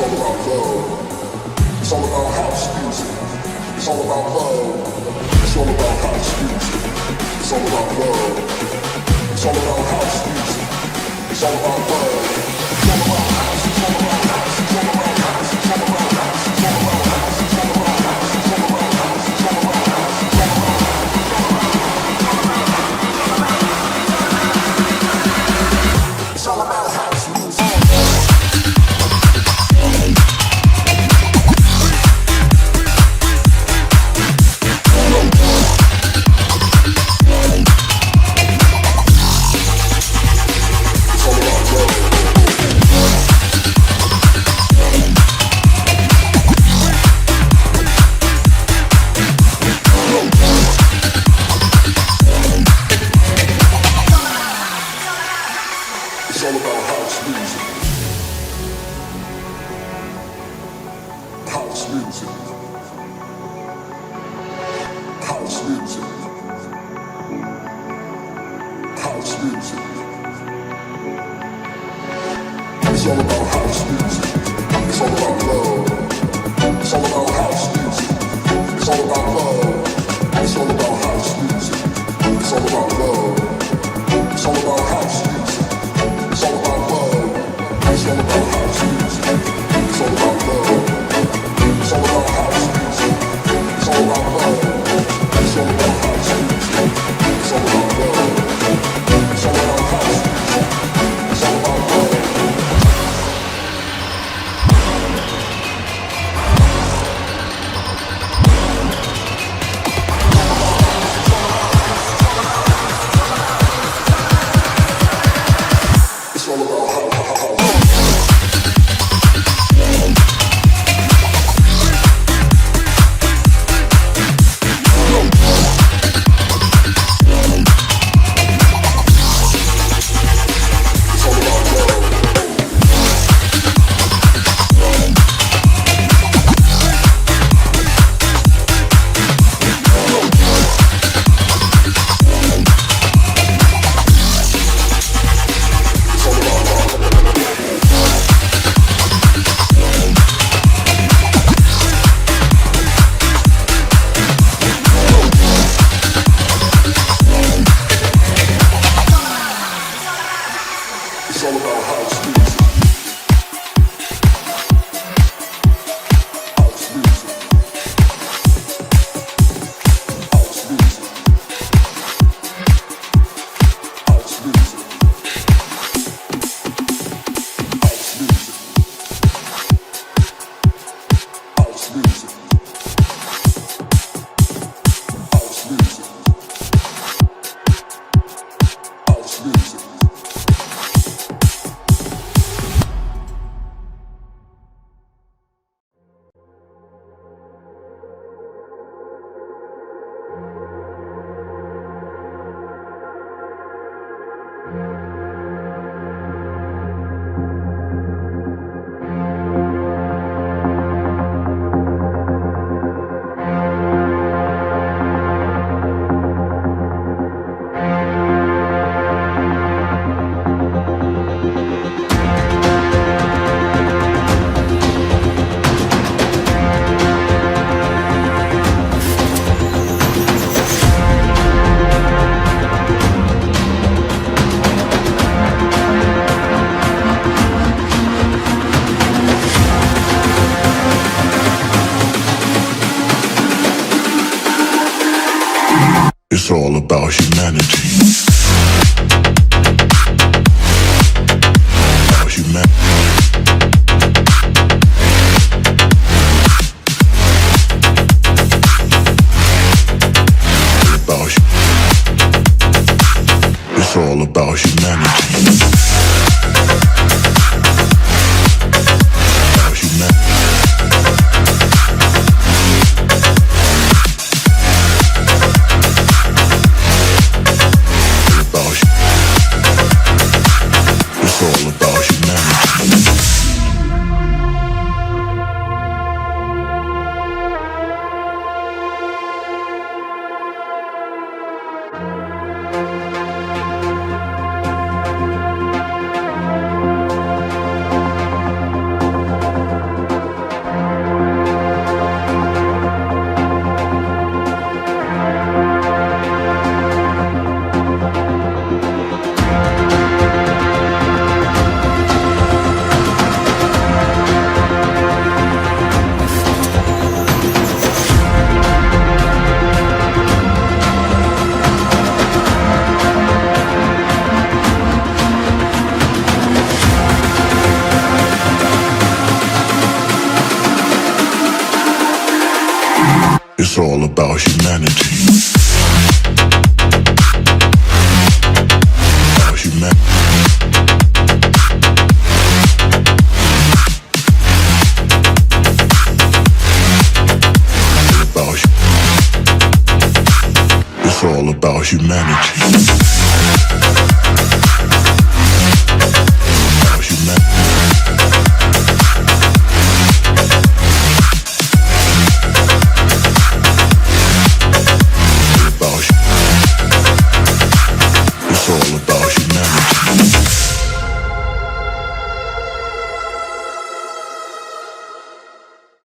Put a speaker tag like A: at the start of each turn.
A: It's all about love. It's all about house music. It's all about love. It's all about house music. It's all about love. It's all about house music. It's all about love. It's all about house. It's all about house. It's all about house. It's all about house. It's all about house. It's all about house. It's all about house. It's all about house. It's all about house. It's all about house music.
B: It's all about humanity. About humanity. It's all about humanity. About humanity. It's all about humanity. about humanity.